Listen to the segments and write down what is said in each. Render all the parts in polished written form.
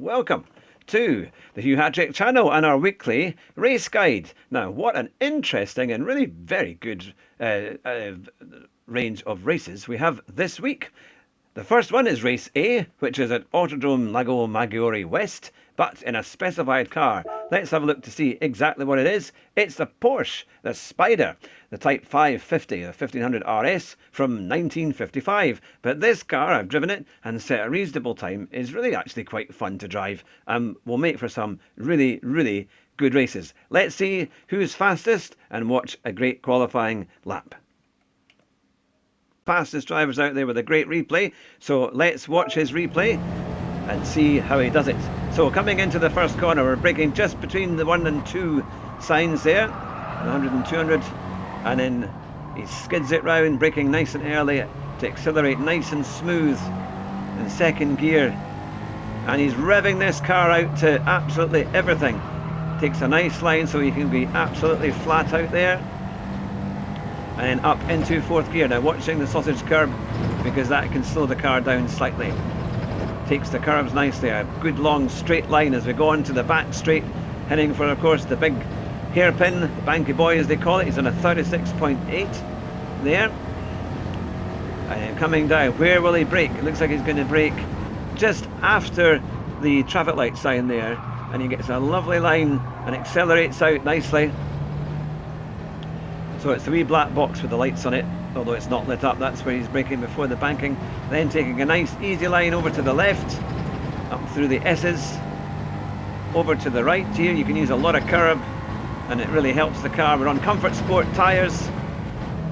welcome to the Hugh Hattrick channel and our weekly race guide. Now, what an interesting and really very good range of races we have this week. The first one is race A, which is at Autodrome Lago Maggiore West, but in a specified car. Let's have a look to see exactly what it is. It's the Porsche, the Spider, the Type 550, the 1500 RS from 1955. But this car, I've driven it and set a reasonable time, is really actually quite fun to drive and will make for some really, really good races. Let's see who's fastest and watch a great qualifying lap. Fastest drivers out there with a great replay, so let's watch his replay and see how he does it. So coming into the first corner, we're braking just between the 1 and 2 signs there, 100 and 200, and then he skids it round, braking nice and early to accelerate nice and smooth in second gear, and he's revving this car out to absolutely everything. Takes a nice line so he can be absolutely flat out there, and then up into fourth gear. Now watching the sausage curb, because that can slow the car down slightly. Takes the curves nicely, a good long straight line as we go on to the back straight, heading for, of course, the big hairpin, the Banky Boy as they call it. He's on a 36.8 there. And coming down, where will he brake? It looks like he's going to brake just after the traffic light sign there, and he gets a lovely line and accelerates out nicely. So it's the wee black box with the lights on it, although it's not lit up. That's where he's braking before the banking. Then taking a nice easy line over to the left, up through the S's, over to the right here. You can use a lot of curb and it really helps the car. We're on Comfort Sport tyres,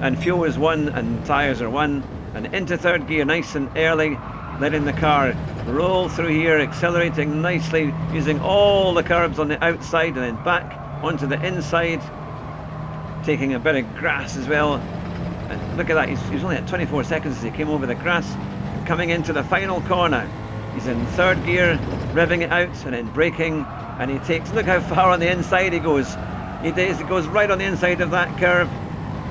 and fuel is 1 and tyres are 1. And into third gear nice and early, letting the car roll through here, accelerating nicely, using all the curbs on the outside and then back onto the inside. Taking a bit of grass as well, and look at that, he's only at 24 seconds as he came over the grass. Coming into the final corner, he's in third gear, revving it out and then braking, and he takes, look how far on the inside he goes. He goes right on the inside of that curve,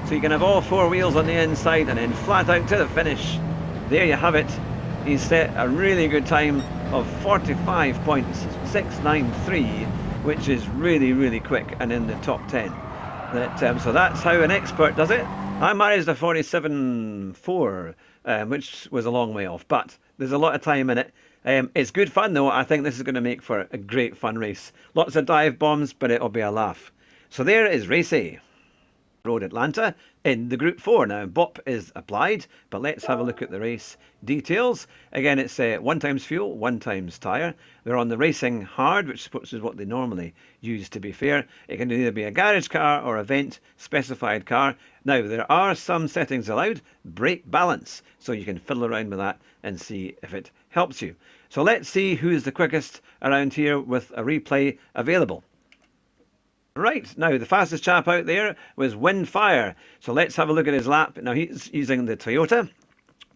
so you can have all 4 wheels on the inside and then flat out to the finish. There you have it. He's set a really good time of 45.693, which is really, really quick and in the top 10. So that's how an expert does it. I managed a 47.4, which was a long way off, but there's a lot of time in it. It's good fun though. I think this is going to make for a great fun race. Lots of dive bombs, but it'll be a laugh. So there is race A. Road Atlanta in the Group 4. Now BOP is applied, but let's have a look at the race details. Again, it's 1 times fuel, 1 times tyre. They're on the racing hard, which is what they normally use, to be fair. It can either be a garage car or event specified car. Now there are some settings allowed. Brake balance, so you can fiddle around with that and see if it helps you. So let's see who's the quickest around here with a replay available. Right, now the fastest chap out there was Windfire. So let's have a look at his lap. Now he's using the Toyota.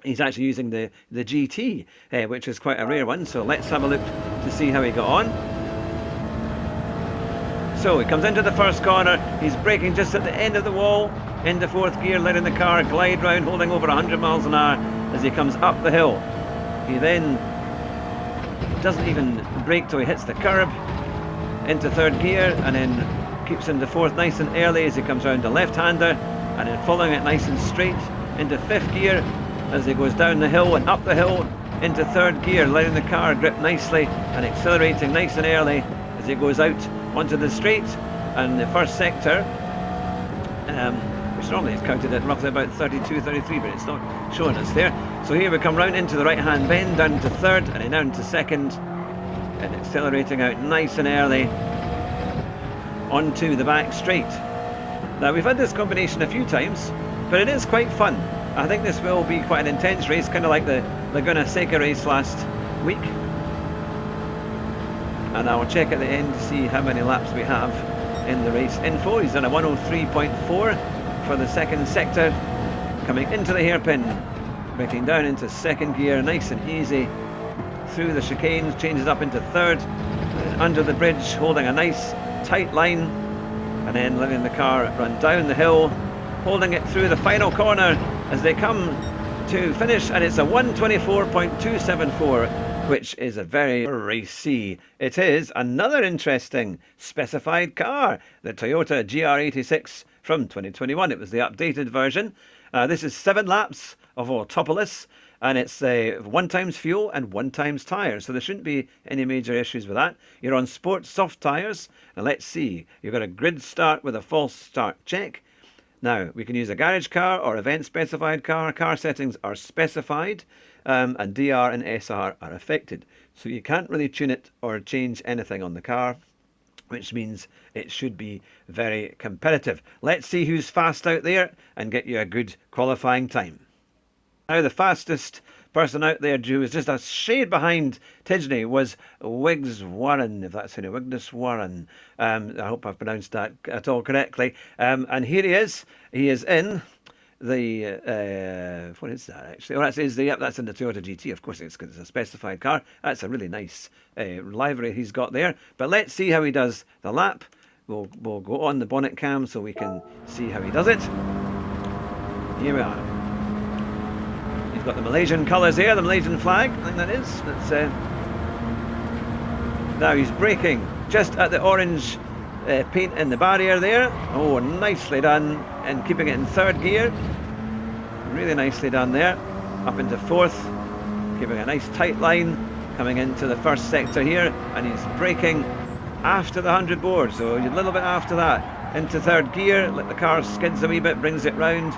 He's actually using the GT, which is quite a rare one. So let's have a look to see how he got on. So he comes into the first corner. He's braking just at the end of the wall, into fourth gear, letting the car glide round, holding over 100 miles an hour as he comes up the hill. He then doesn't even brake till he hits the curb, into third gear, and then keeps into fourth nice and early as he comes round the left-hander, and then following it nice and straight into fifth gear as he goes down the hill and up the hill into third gear, letting the car grip nicely and accelerating nice and early as he goes out onto the straight. And the first sector, which normally is counted at roughly about 32, 33, but it's not showing us there. So here we come round into the right-hand bend, down to third, and then down to second, and accelerating out nice and early onto the back straight. Now we've had this combination a few times, but it is quite fun. I think this will be quite an intense race, kind of like the Laguna Seca race last week. And I'll check at the end to see how many laps we have in the race info. He's done a 103.4 for the second sector, coming into the hairpin, braking down into second gear, nice and easy through the chicanes, changes up into third, under the bridge, holding a nice tight line, and then letting the car run down the hill, holding it through the final corner as they come to finish, and it's a 124.274 which is a very racy. It is another interesting specified car, the Toyota GR86 from 2021. It was the updated version. This is 7 laps of Autopolis, and it's 1 times fuel and 1 times tyres, so there shouldn't be any major issues with that. You're on sport soft tyres, and let's see, you've got a grid start with a false start check. Now, we can use a garage car or event specified car. Car settings are specified, and DR and SR are affected. So you can't really tune it or change anything on the car, which means it should be very competitive. Let's see who's fast out there and get you a good qualifying time. Now, the fastest person out there, who was just a shade behind Tidgney, was Wiggs Warren, if that's any Wiggness Warren. I hope I've pronounced that at all correctly. And here he is. He is in the what is that actually? Oh, that's in the Toyota GT. Of course, it's a specified car. That's a really nice livery he's got there. But let's see how he does the lap. We'll go on the bonnet cam so we can see how he does it. Here we are. He's got the Malaysian colours here, the Malaysian flag, I think that is. Now he's braking just at the orange paint in the barrier there. Oh, nicely done, and keeping it in 3rd gear. Really nicely done there. Up into 4th, keeping a nice tight line, coming into the 1st sector here, and he's braking after the 100 board, so a little bit after that. Into 3rd gear, let the car skids a wee bit, brings it round,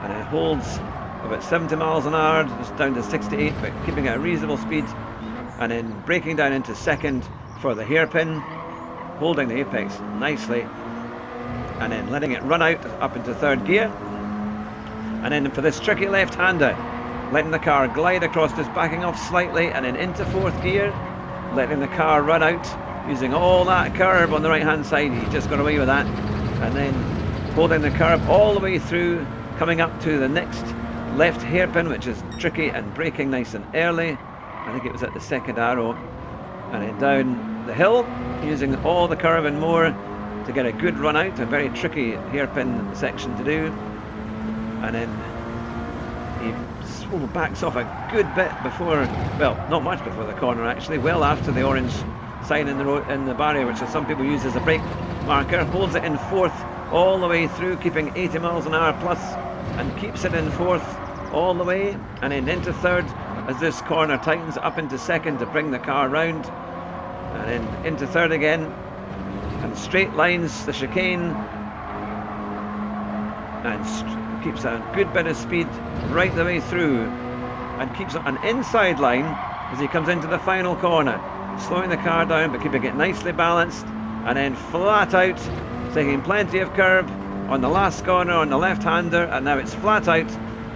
and it holds about 70 miles an hour, just down to 68, but keeping at a reasonable speed, and then braking down into 2nd for the hairpin, holding the apex nicely, and then letting it run out up into 3rd gear, and then for this tricky left-hander, letting the car glide across, just backing off slightly, and then into 4th gear, letting the car run out, using all that curb on the right-hand side. He just got away with that, and then holding the curb all the way through, coming up to the next left hairpin, which is tricky, and braking nice and early. I think it was at the 2nd arrow, and then down the hill, using all the curve and more to get a good run out. A very tricky hairpin section to do, and then he backs off a good bit before, well, not much before the corner actually, well after the orange sign in the barrier, which some people use as a brake marker. Holds it in 4th all the way through, keeping 80 miles an hour plus, and keeps it in 4th all the way, and then into 3rd as this corner tightens, up into 2nd to bring the car round, and then into 3rd again, and straight lines the chicane, and keeps a good bit of speed right the way through, and keeps an inside line as he comes into the final corner, slowing the car down but keeping it nicely balanced, and then flat out, taking plenty of curb on the last corner on the left-hander, and now it's flat out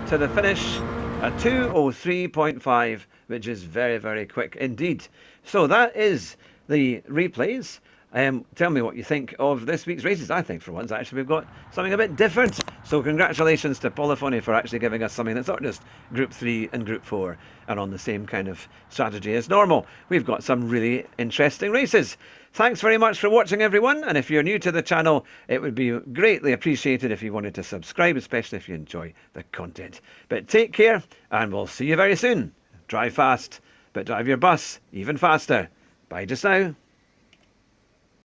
to the finish at 2:03.5, which is very, very quick indeed. So that is the replays. Tell me what you think of this week's races. I think for once actually we've got something a bit different. So congratulations to Polifoni for actually giving us something that's not just Group 3 and Group 4 and on the same kind of strategy as normal. We've got some really interesting races. Thanks very much for watching, everyone, and if you're new to the channel, it would be greatly appreciated if you wanted to subscribe, especially if you enjoy the content. But take care, and we'll see you very soon. Drive fast, but drive your bus even faster. Bye just now.